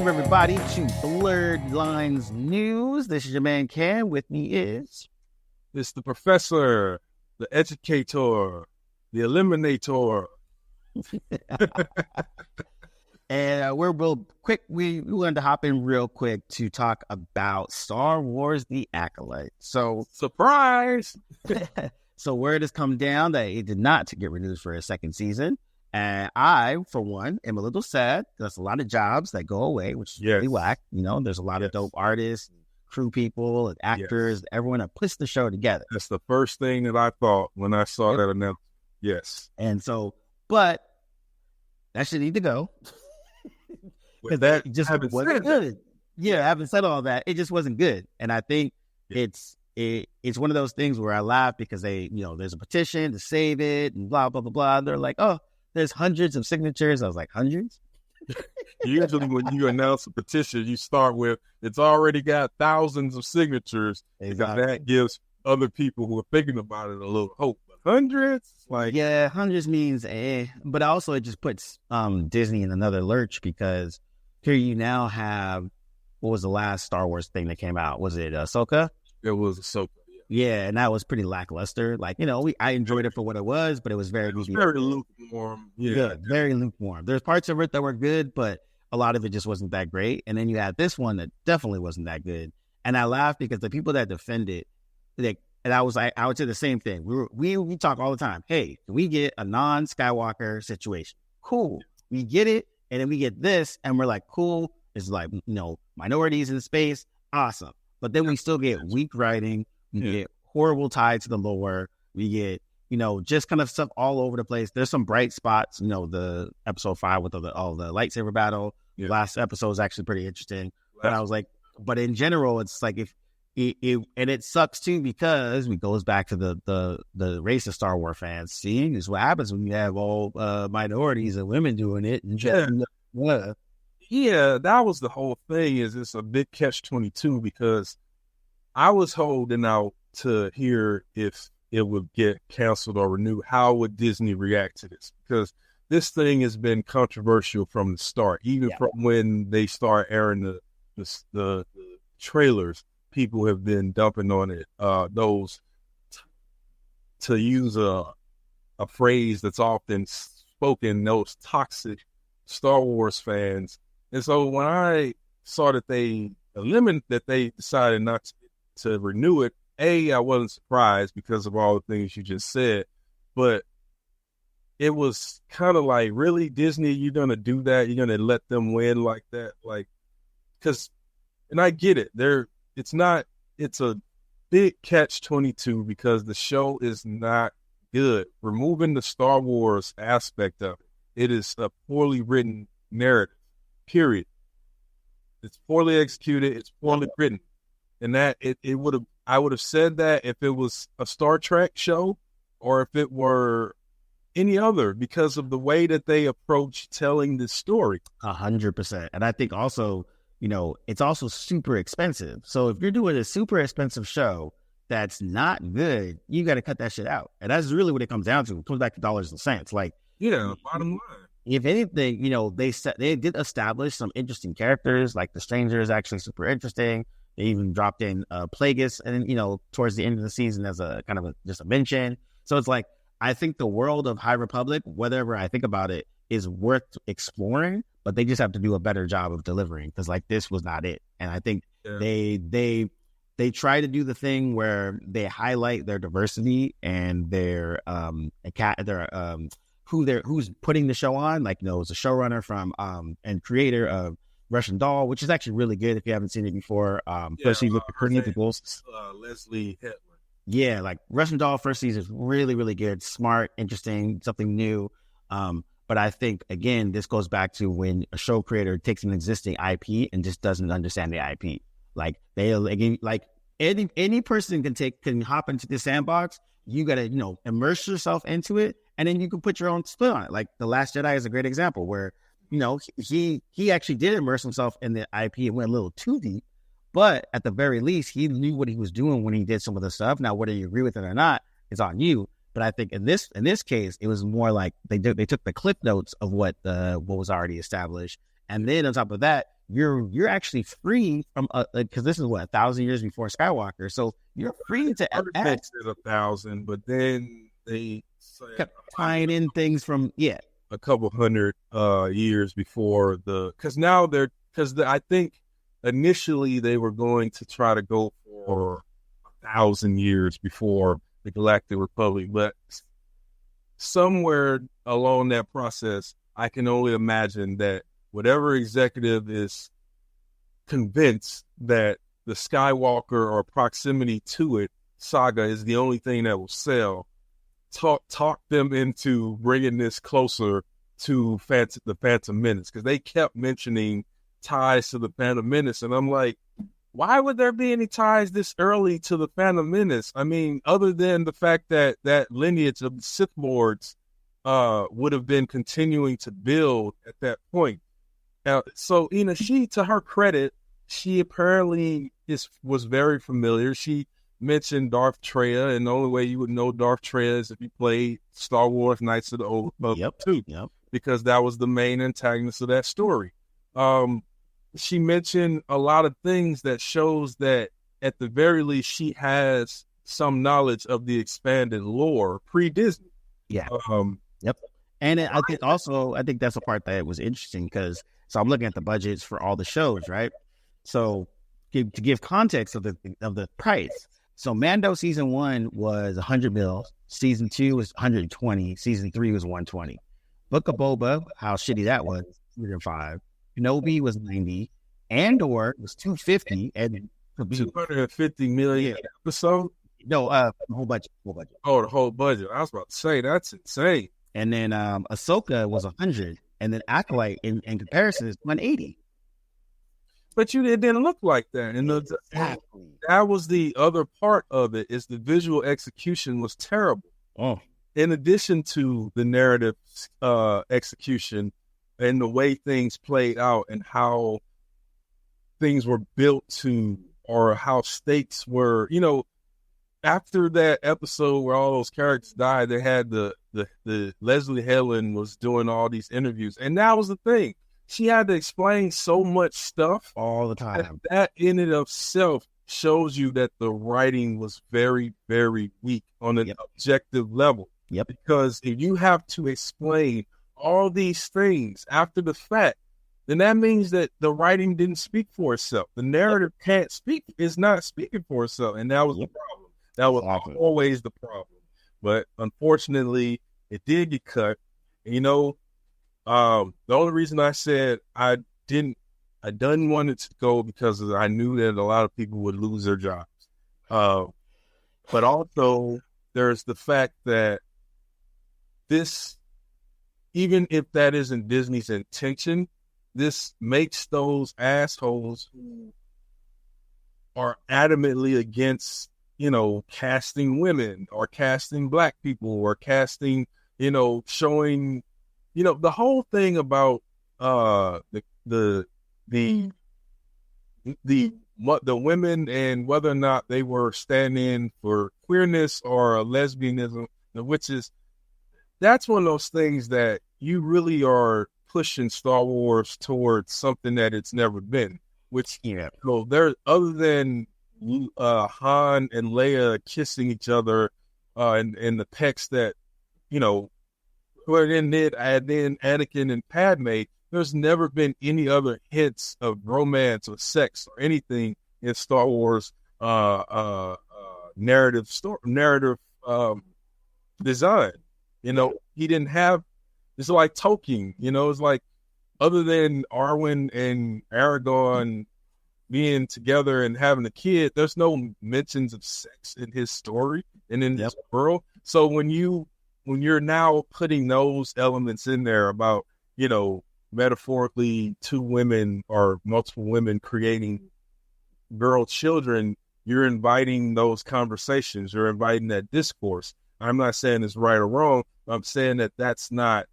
Welcome, everybody, to Blerdlines News. This is your man, Cam. With me is... It's the professor, the educator, the eliminator. And we're real quick. We wanted to hop in real quick to talk about Star Wars: The Acolyte. So, surprise! So word has come down that it did not get renewed for a second season. And I, for one, am a little sad. There's a lot of jobs that go away, which is really whack. You know, there's a lot of dope artists, crew people, and actors, everyone that puts the show together. That's the first thing that I thought when I saw that announcement. Yes. And so, but that should need to go. Because that just wasn't good. Yeah, I haven't said all that. It just wasn't good. And I think it's one of those things where I laugh because there's a petition to save it and blah, blah, blah, blah. And they're like, oh, there's hundreds of signatures. I was like, hundreds? Usually when you announce a petition, you start with, it's already got thousands of signatures. Exactly. That gives other people who are thinking about it a little hope. But hundreds? Hundreds means but also it just puts Disney in another lurch because here you now have, what was the last Star Wars thing that came out? Was it Ahsoka? It was Ahsoka. Yeah, and that was pretty lackluster. I enjoyed it for what it was, but it was very lukewarm. Yeah, good, very lukewarm. There's parts of it that were good, but a lot of it just wasn't that great. And then you had this one that definitely wasn't that good. And I laugh because the people that defend it, and I would say the same thing. We talk all the time. Hey, can we get a non-Skywalker situation? Cool, we get it, and then we get this, and we're like, cool. It's like minorities in space, awesome. But then we still get weak writing. We get horrible ties to the lore. We get, just kind of stuff all over the place. There's some bright spots, the episode 5 with all the lightsaber battle. Yeah. Last episode is actually pretty interesting. But I was like, but in general, it's like and it sucks too because it goes back to the racist Star Wars fans. See, this is what happens when you have all minorities and women doing it. And yeah, that was the whole thing. Is it's a big catch-22 because I was holding out to hear if it would get canceled or renewed. How would Disney react to this? Because this thing has been controversial from the start, even from when they start airing the trailers. People have been dumping on it. Those, to use a phrase that's often spoken, those toxic Star Wars fans. And so when I saw that they decided not to renew it, I wasn't surprised because of all the things you just said, but it was kind of like, really, Disney, you're going to do that? You're going to let them win like that? And I get it. It's a big catch-22 because the show is not good. Removing the Star Wars aspect of it, it is a poorly written narrative, period. It's poorly executed. It's poorly written. And that I would have said that if it was a Star Trek show or if it were any other, because of the way that they approach telling this story. 100%. And I think also, it's also super expensive. So if you're doing a super expensive show that's not good, you got to cut that shit out. And that's really what it comes down to. It comes back to dollars and cents. Bottom line. If anything, they did establish some interesting characters. Like the Stranger is actually super interesting. They even dropped in Plagueis, and towards the end of the season as a kind of just a mention. So it's like, I think the world of High Republic, whatever I think about it, is worth exploring, but they just have to do a better job of delivering because this was not it. And I think they try to do the thing where they highlight their diversity and their who's putting the show on. It's a showrunner from and creator of Russian Doll, which is actually really good if you haven't seen it before. First season with Leslie Hetland. Yeah, Russian Doll first season is really, really good, smart, interesting, something new. But I think, again, this goes back to when a show creator takes an existing IP and just doesn't understand the IP. Any person can hop into the sandbox. You got to, immerse yourself into it, and then you can put your own spin on it. The Last Jedi is a great example where, he actually did immerse himself in the IP and went a little too deep, but at the very least, he knew what he was doing when he did some of the stuff. Now, whether you agree with it or not, it's on you. But I think in this case, it was more like they took the clip notes of what was already established, and then on top of that, you're actually free from because this is what 1,000 years before Skywalker, so you're free to act. 1,000, but then they kept tying in things from a couple hundred years before because I think initially they were going to try to go for 1,000 years before the Galactic Republic, but somewhere along that process, I can only imagine that whatever executive is convinced that the Skywalker or proximity to it saga is the only thing that will sell, talk them into bringing this closer to the Phantom Menace, because they kept mentioning ties to the Phantom Menace, and I'm like, why would there be any ties this early to the Phantom Menace? I mean, other than the fact that that lineage of the Sith Lords would have been continuing to build at that point. So, she, to her credit, she apparently was very familiar. She mentioned Darth Traya, and the only way you would know Darth Traya is if you played Star Wars Knights of the Old Republic 2, because that was the main antagonist of that story. She mentioned a lot of things that shows that at the very least she has some knowledge of the expanded lore pre-Disney. And I think that's a part that was interesting, because so I'm looking at the budgets for all the shows, right? So to give context of the price, so Mando season 1 was 100 mils, season 2 was 120, season 3 was 120. Book of Boba, how shitty that was, 105. Kenobi was 90. Andor was 250, and 250 million episode. No, whole budget. Oh, the whole budget. I was about to say that's insane. And then Ahsoka was 100, and then Acolyte in comparison is 180. But it didn't look like that. And that was the other part of it, is the visual execution was terrible. In addition to the narrative execution and the way things played out and how things were built to, or how stakes were, after that episode where all those characters died, they had the Leslie Helen was doing all these interviews, and that was the thing. She had to explain so much stuff all the time. That in and of itself shows you that the writing was very, very weak on an objective level. Because if you have to explain all these things after the fact, then that means that the writing didn't speak for itself. The narrative is not speaking for itself, and that was the problem. That was always the problem. But unfortunately, it did get cut. And, the only reason I said I didn't want it to go because I knew that a lot of people would lose their jobs. But also there's the fact that this, even if that isn't Disney's intention, this makes those assholes who are adamantly against, casting women or casting black people or casting, showing, the whole thing about the women and whether or not they were standing for queerness or lesbianism, that's one of those things that you really are pushing Star Wars towards something that it's never been, which, there, other than Han and Leia kissing each other in the pecs that, where then Anakin and Padme, there's never been any other hints of romance or sex or anything in Star Wars narrative design. He didn't have, it's like Tolkien, it's like, other than Arwen and Aragorn being together and having a kid, there's no mentions of sex in his story and in this world. So when you're now putting those elements in there about, metaphorically two women or multiple women creating girl children, you're inviting those conversations, you're inviting that discourse. I'm not saying it's right or wrong. I'm saying that that's not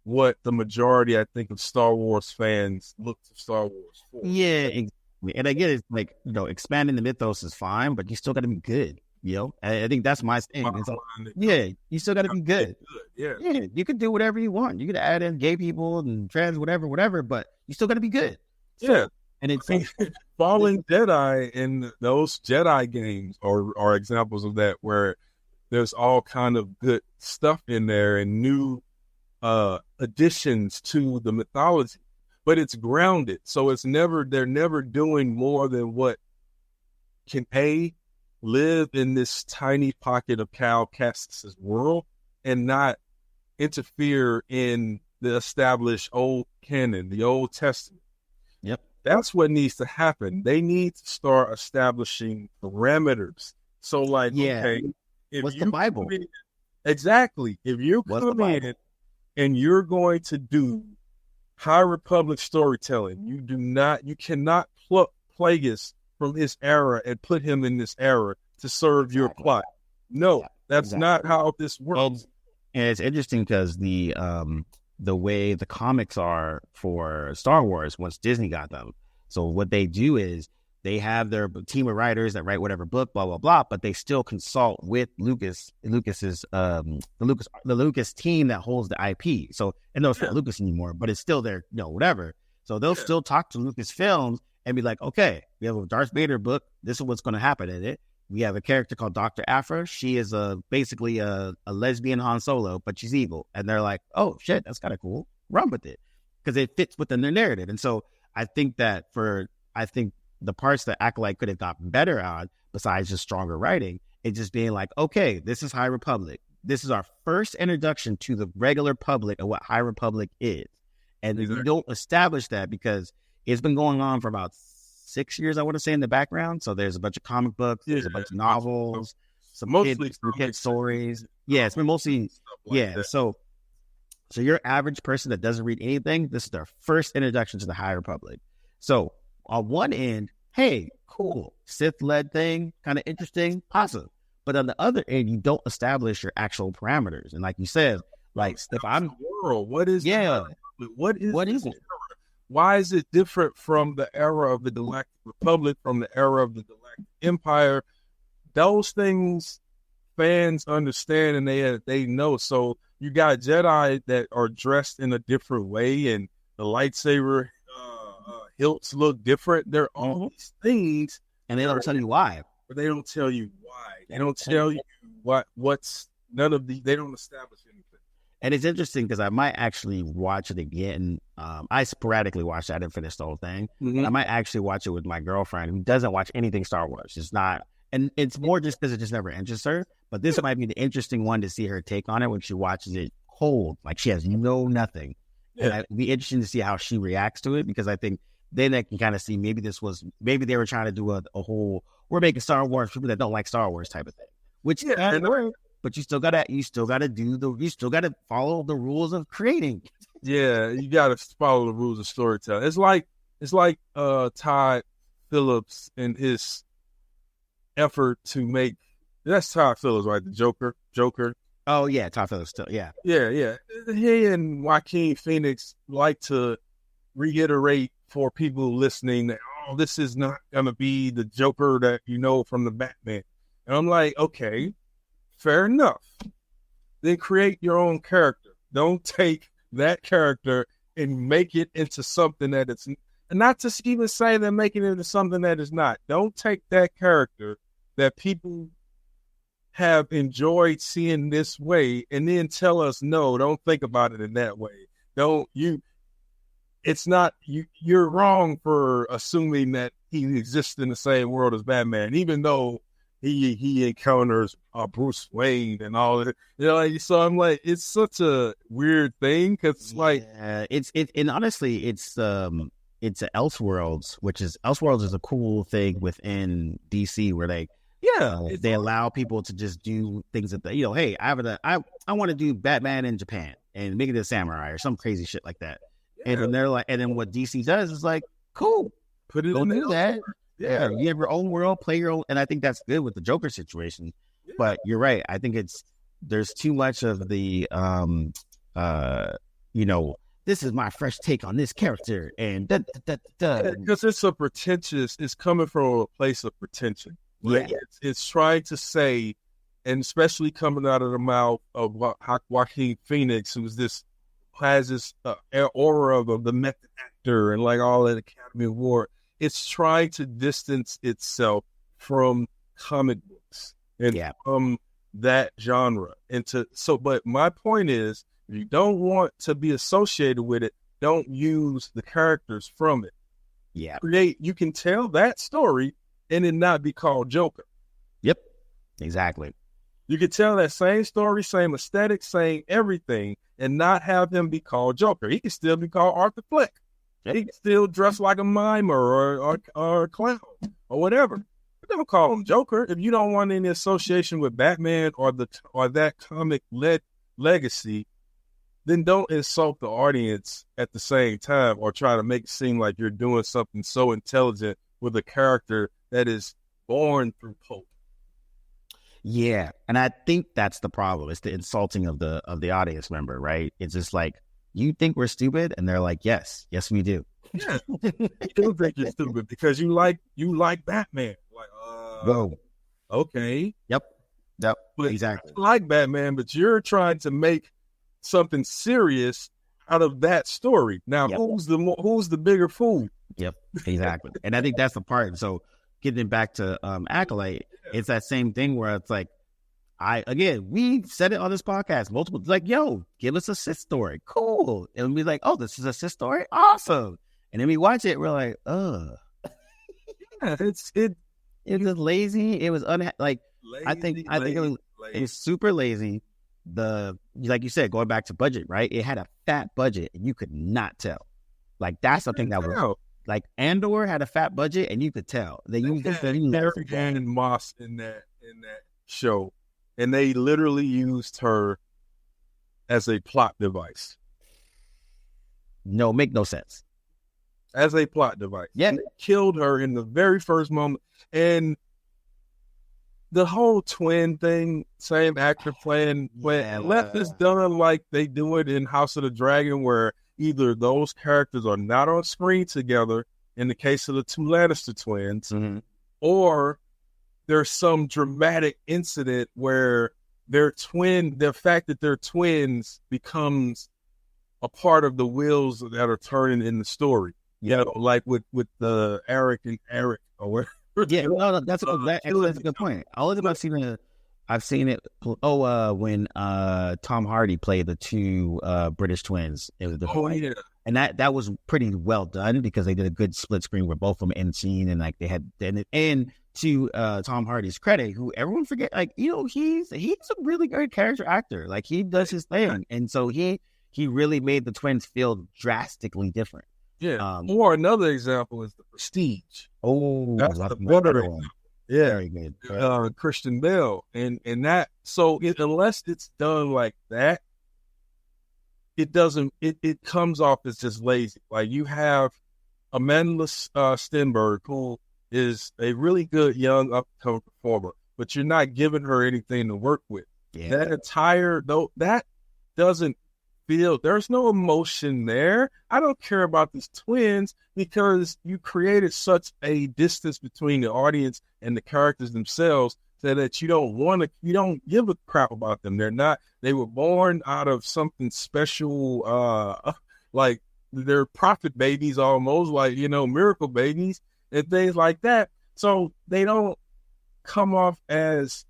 what the majority, I think, of Star Wars fans look to Star Wars for. Yeah, exactly. And again, it's like, expanding the mythos is fine, but you still got to be good. I think that's my thing. You still got to be good. Yeah, you can do whatever you want. You can add in gay people and trans, whatever, but you still got to be good. Yeah. And it's Fallen Jedi and those Jedi games are examples of that, where there's all kind of good stuff in there and new additions to the mythology, but it's grounded. So they're never doing more than what can live in this tiny pocket of Cal Kestis' world and not interfere in the established old canon, the Old Testament. Yep. That's what needs to happen. They need to start establishing parameters. So okay, if what's the Bible? Exactly. If you come in and you're going to do High Republic storytelling, you cannot pluck Plagueis from his era and put him in this era to serve your plot. No, that's not how this works. Well, and it's interesting because the way the comics are for Star Wars once Disney got them. So what they do is they have their team of writers that write whatever book, blah blah blah, but they still consult with Lucas's the Lucas team that holds the IP. So and no, it's not Lucas anymore, but it's still their whatever. So they'll still talk to Lucasfilms and be like, okay, we have a Darth Vader book. This is what's going to happen in it. We have a character called Dr. Aphra. She is basically a lesbian Han Solo, but she's evil. And they're like, oh, shit, that's kind of cool. Run with it. Because it fits within their narrative. And so I think that the parts that Acolyte could have gotten better on, besides just stronger writing, is just being like, okay, this is High Republic. This is our first introduction to the regular public of what High Republic is. And you don't establish that because it's been going on for about 6 years, I want to say, in the background. So there's a bunch of comic books, there's a bunch of novels, some kid stories. Yeah, it's been mostly that. So your average person that doesn't read anything, this is their first introduction to the High Republic. So on one end, hey, cool, Sith-led thing, kind of interesting, awesome. But on the other end, you don't establish your actual parameters. And like you said, like if I'm world, what is what is it? Why is it different from the era of the Galactic Republic, from the era of the Galactic Empire? Those things fans understand and they know. So you got Jedi that are dressed in a different way, and the lightsaber hilts look different. They're all these things, and they don't tell you why. But they don't tell you why. They don't tell you what's none of the. They don't establish anything. And it's interesting because I might actually watch it again. I sporadically watched it. I didn't finish the whole thing. I might actually watch it with my girlfriend who doesn't watch anything Star Wars. It's not, and it's more just because it just never interests her. But this might be the interesting one to see her take on it when she watches it cold, like she has nothing. Yeah. And it'd be interesting to see how she reacts to it, because I think then I can kind of see maybe they were trying to do a whole, we're making Star Wars for people that don't like Star Wars type of thing, which can work. But you still gotta follow the rules of creating. Yeah, you gotta follow the rules of storytelling. It's like Todd Phillips and his effort to make, that's Todd Phillips, right? The Joker. Oh yeah, Todd Phillips still, yeah. Yeah. He and Joaquin Phoenix like to reiterate for people listening that, oh, this is not gonna be the Joker that you know from the Batman. And I'm like, okay, fair enough. Then create your own character. Don't take that character and make it into something that it's, and not to even say that making it into something that is not. Don't take that character that people have enjoyed seeing this way and then tell us, no, don't think about it in that way. You're wrong for assuming that he exists in the same world as Batman, even though he encounters Bruce Wayne and all of it. So I'm like, it's such a weird thing, because and honestly, it's Elseworlds, Elseworlds is a cool thing within DC where they allow people to just do things that hey, I want to do Batman in Japan and make it a samurai or some crazy shit like that. Yeah. And then they're like, and then what DC does is like, cool, put it go in do that. Yeah, you have your own world, play your own, and I think that's good with the Joker situation. Yeah. But you're right. I think there's too much of the this is my fresh take on this character, and because it's coming from a place of pretension. Yeah, it's trying to say, and especially coming out of the mouth of Joaquin Phoenix, who has this aura of the method actor. actor and like all that Academy Award. It's trying to distance itself from comic books and from that genre. But my point is, if you don't want to be associated with it, don't use the characters from it. Yeah. You can tell that story and it not be called Joker. Yep. Exactly. You could tell that same story, same aesthetic, same everything, and not have him be called Joker. He could still be called Arthur Fleck. Yep. He could still dress like a mimer or a clown or whatever. But don't call him Joker. If you don't want any association with Batman or that comic legacy, then don't insult the audience at the same time or try to make it seem like you're doing something so intelligent with a character that is born through pulp. Yeah, and I think that's the problem. It's the insulting of the audience member, right? It's just like, you think we're stupid, and they're like, yes, we do. Yeah, you do think you're stupid because you like Batman. Like, okay, yep, but exactly. I like Batman, but you're trying to make something serious out of that story. Now, who's the bigger fool? Yep, exactly. And I think that's the part. So getting back to Acolyte, it's that same thing where it's like, we said it on this podcast multiple, like, yo, give us a Sith story. Cool. And we're like, oh, this is a Sith story? Awesome. And then we watch it, we're like, ugh. Yeah, it's just lazy. It was I think it was super lazy. Like you said, going back to budget, right? It had a fat budget and you could not tell. Like, that's something that was like, Andor had a fat budget and you could tell. They used Carrie-Ann Moss in that show, and they literally used her as a plot device. No, make no sense. As a plot device. Yeah. They killed her in the very first moment. And the whole twin thing, same actor playing, left is done like they do it in House of the Dragon, where either those characters are not on screen together, in the case of the two Lannister twins, or there's some dramatic incident where the fact that they're twins becomes a part of the wheels that are turning in the story. You know, like with the Eric and Eric or whatever. Yeah, no, that's a good point. All of them I've seen it. When Tom Hardy played the two British twins. It was and that was pretty well done because they did a good split screen where both of them in scene, and like they had and to Tom Hardy's credit, who everyone forget, like, you know, he's a really good character actor. Like, he does his thing, and so he really made the twins feel drastically different. Yeah. Or another example is The Prestige. Oh, that's another one. Yeah, very good. Christian Bale, and that. So unless it's done like that, it doesn't. It comes off as just lazy. Like, you have Amanda Stenberg, who is a really good young upcoming performer, but you're not giving her anything to work with. Yeah. That doesn't feel, there's no emotion there. I don't care about these twins because you created such a distance between the audience and the characters themselves so that you don't give a crap about them. They were born out of something special, like they're prophet babies almost, like, you know, miracle babies and things like that. So they don't come off as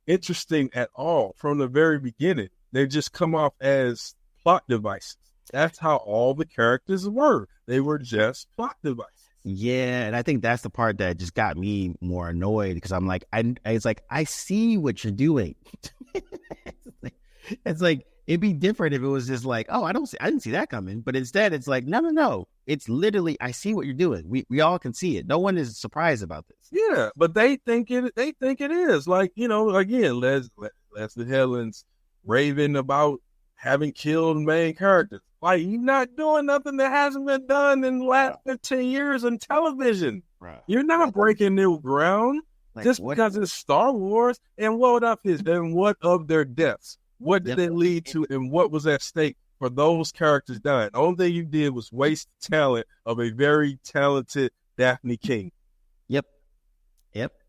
interesting at all from the very beginning. They just come off as plot devices. That's how all the characters were. They were just plot devices. Yeah, and I think that's the part that just got me more annoyed because I'm like, I see what you're doing. It's like, it'd be different if it was just like, oh, I didn't see that coming. But instead, it's like, no. It's literally, I see what you're doing. We all can see it. No one is surprised about this. Yeah, but they think it is. Like, you know, again, Leslie Helen's raving about having killed main characters. Like, you're not doing nothing that hasn't been done in the last 15 years in television. Right. You're not breaking new ground just because it's Star Wars. And what of their deaths? What did they lead to, and what was at stake for those characters dying? The only thing you did was waste the talent of a very talented Daphne King. Yep.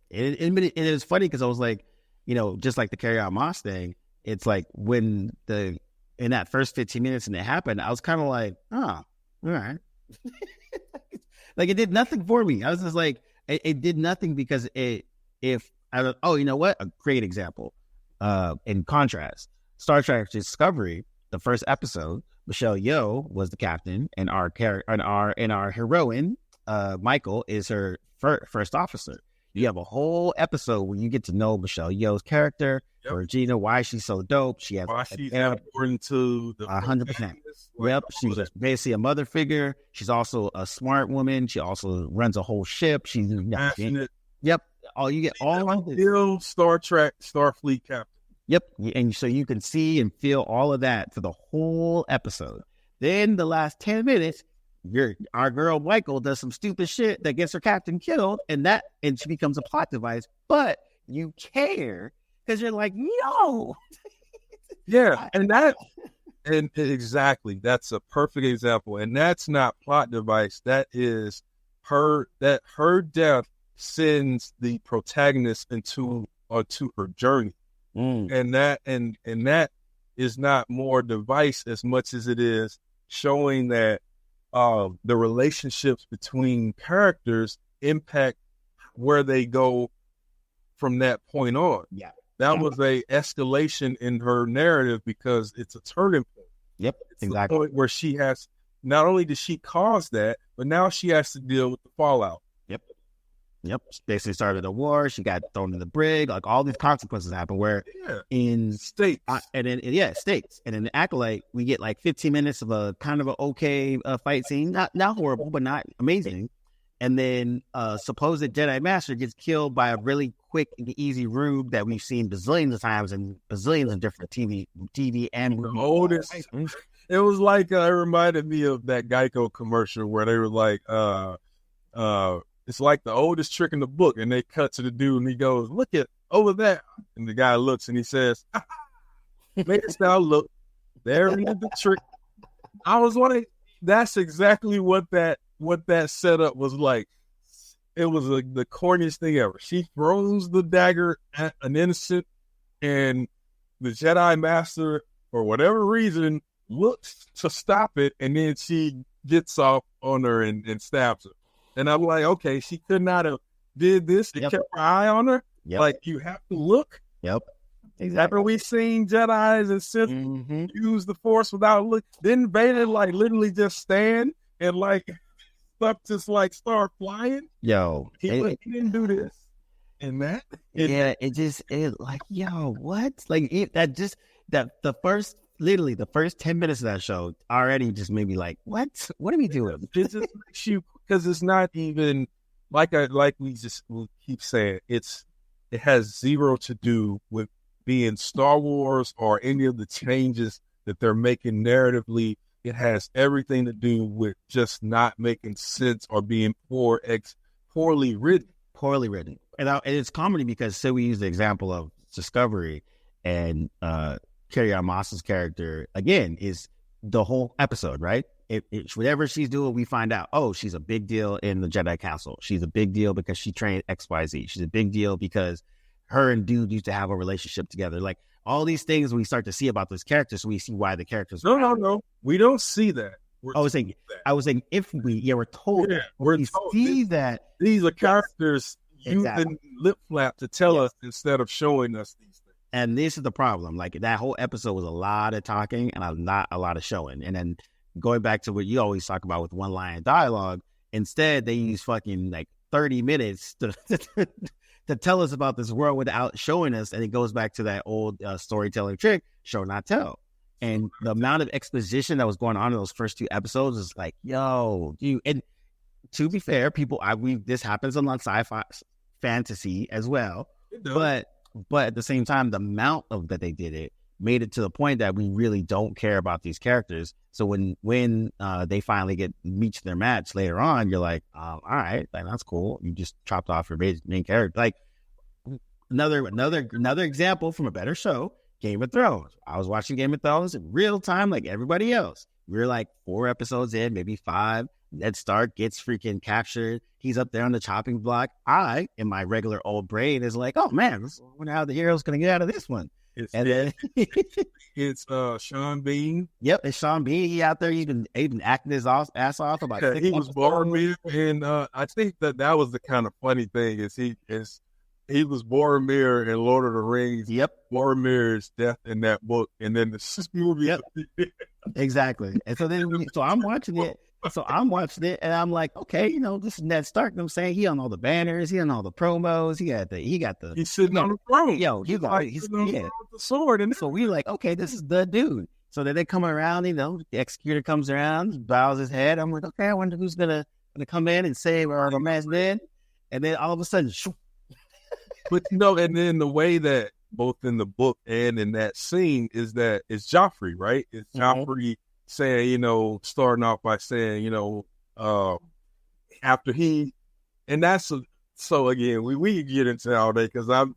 It was funny because I was like, you know, just like the Carrie-Ann Moss thing, it's like when in that first 15 minutes and it happened, I was kind of like, oh, all right. Like, it did nothing for me. I was just like, it did nothing because you know what? A great example. In contrast, Star Trek Discovery, the first episode, Michelle Yeoh was the captain, and our heroine, Michael, is her first officer. You have a whole episode where you get to know Michelle Yeoh's character, Regina, why she's so dope. She has why she's important to the 100%. Yep, she's basically a mother figure. She's also a smart woman. She also runs a whole ship. She's passionate. Yep. You get all of this. Still Star Trek, Starfleet captain. Yep. And so you can see and feel all of that for the whole episode. Then the last 10 minutes, our girl Michael does some stupid shit that gets her captain killed, and she becomes a plot device. But you care because you're like, yo. Yeah, and exactly, that's a perfect example. And that's not plot device. That is her death sends the protagonist into her journey. And that is not more device as much as it is showing that the relationships between characters impact where they go from that point on. Yeah. That was a escalation in her narrative because it's a turning point. Yep, it's exactly. The point where she has, not only did she cause that, but now she has to deal with the fallout. Yep. She basically started a war. She got thrown in the brig. Like, all these consequences happen. Where in States, States, and in the Acolyte, we get like 15 minutes of a kind of an okay fight scene. Not horrible, but not amazing. And then supposed Jedi Master gets killed by a really quick and easy rube that we've seen bazillions of times in bazillions of different TV and movies. The oldest. It was like it reminded me of that Geico commercial where they were like, it's like the oldest trick in the book, and they cut to the dude and he goes, "Look at over there," and the guy looks and he says, "Makest thou look? There is the trick." I was wondering, that's exactly what that setup was like. It was the corniest thing ever. She throws the dagger at an innocent, and the Jedi Master, for whatever reason, looks to stop it, and then she gets off on her and stabs her. And I'm like, okay, she could not have did this and kept her eye on her. Yep. Like, you have to look. Yep. Exactly. Haven't we seen Jedis and Sith use the Force without look? Didn't Vader like literally just stand and like stuff just like start flying? Yo, he didn't do this and that. It like, yo, what? Like the first 10 minutes of that show already just made me like, what? What are we doing? It just makes you, because it's not even like we keep saying, it has zero to do with being Star Wars or any of the changes that they're making narratively. It has everything to do with just not making sense or being poorly written. And it's comedy because, so we use the example of Discovery, and Carrie-Anne Moss's character, again, is the whole episode, right? Whatever she's doing, we find out, oh, she's a big deal in the Jedi Council. She's a big deal because she trained XYZ. She's a big deal because her and Dude used to have a relationship together. Like, all these things we start to see about those characters, so we see why the characters. No. We don't see that. I was saying if we're told that. We're told see that. These are characters using lip flap to tell us instead of showing us these things. And this is the problem. Like, that whole episode was a lot of talking and not a lot of showing. And then going back to what you always talk about with one line dialogue, instead they use fucking like 30 minutes to tell us about this world without showing us. And it goes back to that old storytelling trick, show not tell. And the amount of exposition that was going on in those first two episodes is like, yo, dude. And to be fair, this happens on sci-fi fantasy as well. But at the same time, the amount of that they did it made it to the point that we really don't care about these characters. So when they finally reach their match later on, you're like, all right, like, that's cool. You just chopped off your main character. Like, another example from a better show, Game of Thrones. I was watching Game of Thrones in real time like everybody else. We were like 4 episodes in, maybe 5. Ned Stark gets freaking captured. He's up there on the chopping block. In my regular old brain, is like, oh man, I wonder how the hero's going to get out of this one. It's And then it's Sean Bean. yep, it's Sean Bean. He out there, he's been acting his ass off about Yeah, 6 he was Boromir, and I think that was the kind of funny thing is he was Boromir in Lord of the Rings. Yep. Boromir's death in that book, and then this movie. Yep. Exactly. And so then, so I'm watching it. And I'm like, okay, this is Ned Stark. I'm saying he on all the banners, he on all the promos. He's sitting on the throne. Yo, he's the sword, and so we like, okay, this is the dude. So then they come around, the executor comes around, bows his head. I'm like, okay, I wonder who's gonna come in and save our man's dead. And then all of a sudden, shoo. But and then the way that both in the book and in that scene is that it's Joffrey, right? It's Joffrey saying, starting off by saying, after he, and that's so again, we get into all that because I'm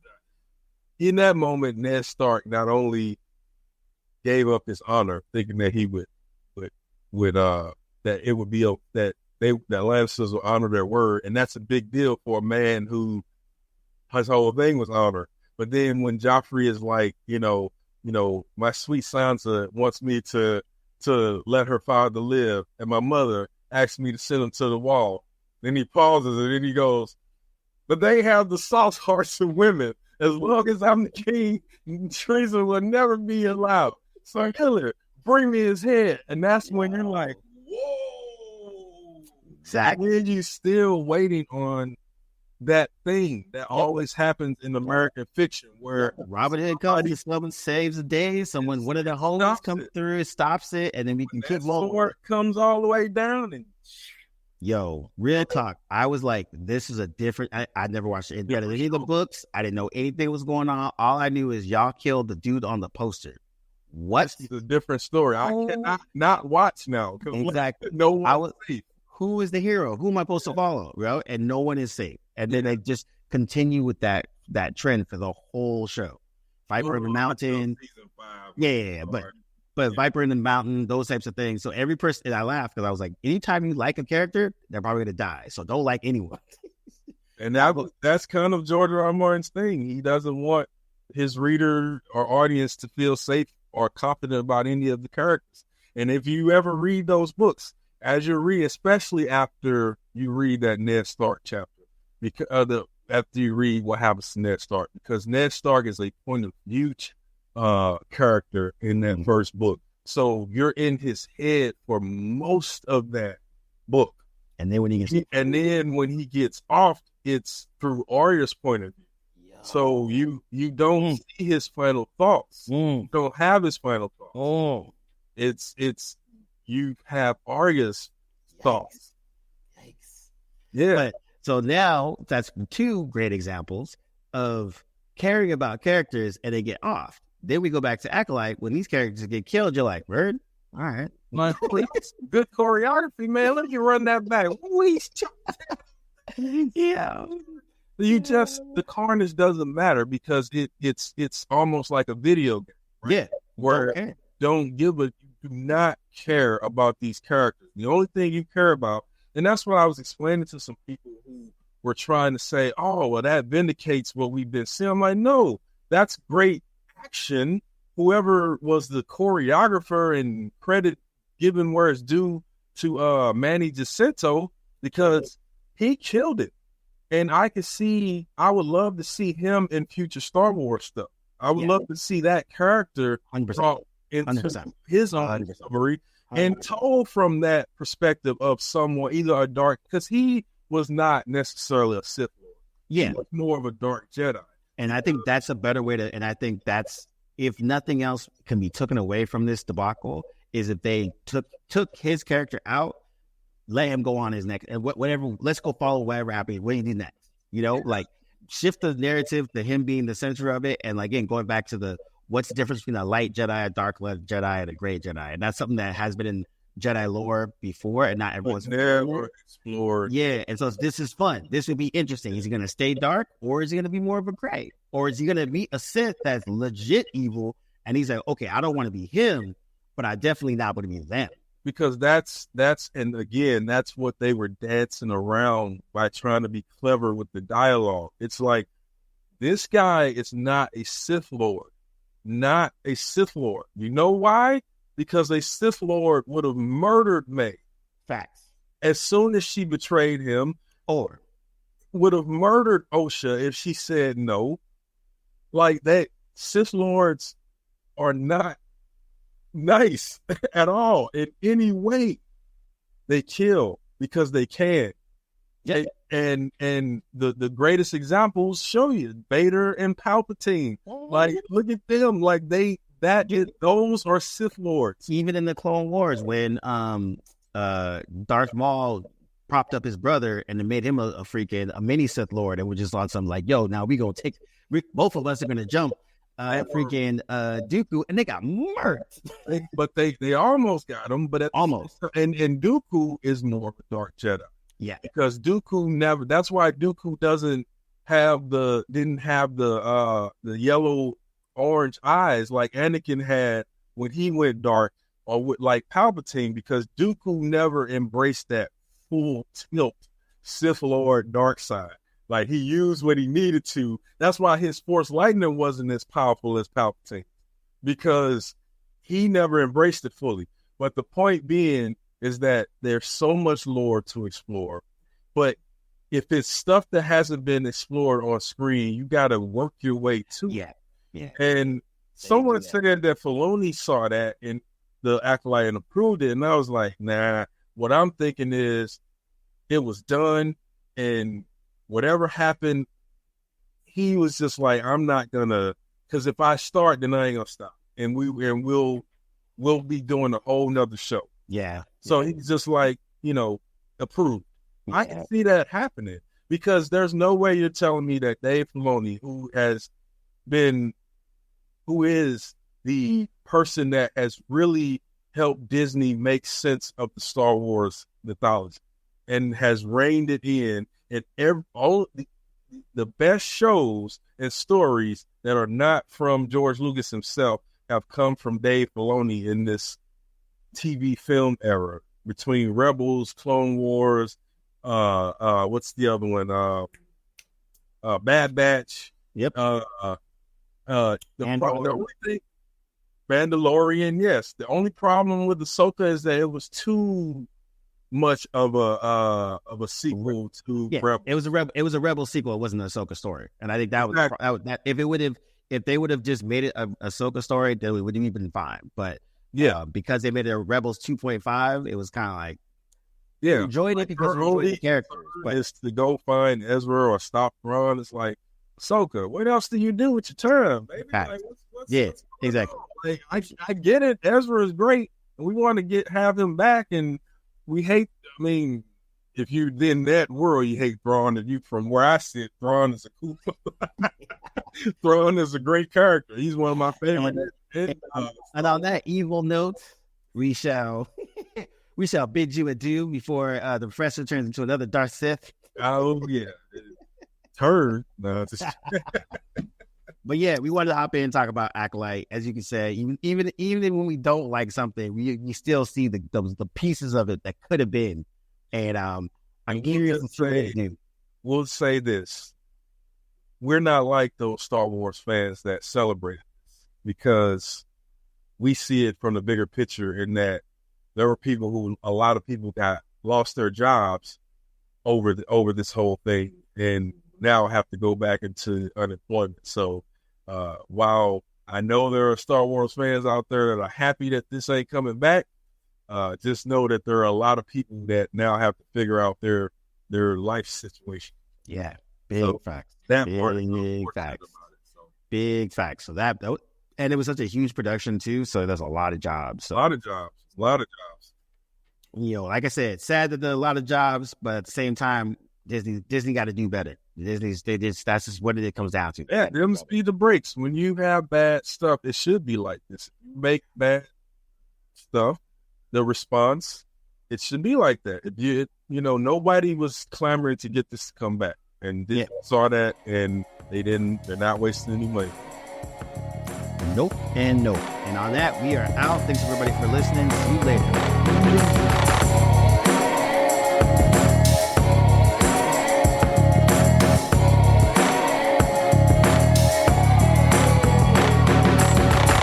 in that moment. Ned Stark not only gave up his honor, thinking that he would that it would be that Lannisters will honor their word, and that's a big deal for a man who his whole thing was honor. But then when Joffrey is like, my sweet Sansa wants me to let her father live, and my mother asked me to send him to the wall. Then he pauses and then he goes, but they have the soft hearts of women. As long as I'm the king, treason will never be allowed. So Hillary, bring me his head. And that's when you're like, whoa. Exactly. And you still waiting on that thing that always happens in American fiction where Robin Hood comes, someone saves the day, one of the homies comes through, stops it, and then we can keep rolling. Sword comes all the way down and yo, real talk. I was like, this is a different. I never watched any of the books. I didn't know anything was going on. All I knew is y'all killed the dude on the poster. What? It's a different story. I cannot not watch now. Exactly. No one was safe. Who is the hero? Who am I supposed to follow? Right? And no one is safe. And then they just continue with that trend for the whole show. Viper in the Mountain. Yeah, but Viper in the Mountain, those types of things. So every person, and I laughed because I was like, anytime you like a character, they're probably going to die. So don't like anyone. And that's kind of George R. R. Martin's thing. He doesn't want his reader or audience to feel safe or confident about any of the characters. And if you ever read those books, as you read, especially after you read that Ned Stark chapter, because after you read what happens to Ned Stark, because Ned Stark is a point of view character in that first book. So you're in his head for most of that book. And then when he gets off, it's through Arya's point of view. So you don't see his final thoughts. You don't have his final thoughts. It's you have Arya's thoughts. Yikes. Yeah. But so now that's two great examples of caring about characters and they get off. Then we go back to Acolyte. When these characters get killed, you're like, word? All right. Good choreography, man. Let me run that back. Yeah. The carnage doesn't matter because it's almost like a video game. Right? Yeah. Where do not care about these characters. The only thing you care about, and that's what I was explaining to some people who were trying to say, oh, well, that vindicates what we've been seeing. I'm like, no, that's great action. Whoever was the choreographer, and credit given where it's due to Manny Jacinto, because he killed it. And I would love to see him in future Star Wars stuff. I would love to see that character 100%. into 100%. his own story and told from that perspective of someone, either a dark, because he was not necessarily a Sith Lord. Yeah. He was more of a dark Jedi. And I think that's a better way to, and I think that's, if nothing else can be taken away from this debacle, is if they took his character out, let him go on his next, and whatever, let's go follow whatever happens, what do you need next? Like shift the narrative to him being the center of it. And again, going back to what's the difference between a light Jedi, a dark Jedi, and a gray Jedi? And that's something that has been in Jedi lore before, and not everyone's never explored. Yeah, and so this is fun. This would be interesting. Is he going to stay dark, or is he going to be more of a gray? Or is he going to be a Sith that's legit evil, and he's like, okay, I don't want to be him, but I definitely not want to be them. Because that's and again, that's what they were dancing around by trying to be clever with the dialogue. It's like, this guy is not a Sith Lord. not a Sith Lord. You know why? Because a Sith Lord would have murdered May. Facts. As soon as she betrayed him, or would have murdered Osha if she said no. Like that, Sith Lords are not nice at all in any way. They kill because they can. Yeah. And the greatest examples show you Vader and Palpatine. Like, look at them. Like those are Sith Lords. Even in the Clone Wars, when Darth Maul propped up his brother and it made him a mini Sith Lord, and we're just on something like, yo, now we gonna both of us are gonna jump freaking Dooku, and they got murked. But they almost got him, but almost. And Dooku is more of a Dark Jedi. Yeah, because Dooku never. That's why Dooku didn't have the yellow orange eyes like Anakin had when he went dark, or with like Palpatine, because Dooku never embraced that full tilt Sith Lord dark side. Like, he used what he needed to. That's why his Force lightning wasn't as powerful as Palpatine, because he never embraced it fully. But the point being is that there's so much lore to explore. But if it's stuff that hasn't been explored on screen, you got to work your way to it. Yeah. And someone said that Filoni saw that in the Acolyte and approved it. And I was like, nah, what I'm thinking is it was done, and whatever happened, he was just like, I'm not gonna, because if I start, then I ain't gonna stop. And we'll be doing a whole nother show. Yeah. So he's just like, approved. Yeah. I can see that happening, because there's no way you're telling me that Dave Filoni, who is the person that has really helped Disney make sense of the Star Wars mythology and has reined it in, and all the best shows and stories that are not from George Lucas himself have come from Dave Filoni in this TV film era between Rebels, Clone Wars, what's the other one? Bad Batch. Yep. Mandalorian. Yes. The only problem with Ahsoka is that it was too much of a sequel to Rebels. It was a Rebel sequel. It wasn't an Ahsoka story, and I think that was if they would have just made it a Ahsoka story, then we would have been fine. But because they made it a Rebels 2.5, it was kind of like, enjoyed it because of the characters. But it's to go find Ezra or stop Ron. It's like, Ahsoka, what else do you do with your time, baby? Like, what's exactly. Like, I get it. Ezra is great, and we want to have him back, and we hate. I mean, if you're in that world, you hate Thrawn. And you, from where I sit, Thrawn is a cool. Thrawn is a great character. He's one of my favorites. And on that evil note, we shall bid you adieu before the professor turns into another Darth Sith. Oh yeah, turn. No, But yeah, we wanted to hop in and talk about Acolyte. As you can say, even when we don't like something, we still see the pieces of it that could have been. And I'm curious to say, we'll say this: we're not like those Star Wars fans that celebrate this, because we see it from the bigger picture. In that there were a lot of people lost their jobs over this whole thing, and now have to go back into unemployment. So while I know there are Star Wars fans out there that are happy that this ain't coming back, just know that there are a lot of people that now have to figure out their life situation. Yeah, big facts. Big facts. So that, and it was such a huge production too. So there's a lot of jobs. A lot of jobs. Like I said, sad that there are a lot of jobs, but at the same time, Disney got to do better. That's just what it comes down to. Yeah, them speed the brakes. When you have bad stuff, it should be like this. If you make bad stuff, the response, it should be like that. If nobody was clamoring to get this to come back, and Disney saw that, and they're not wasting any money. Nope and nope. And on that, we are out. Thanks everybody for listening. See you later.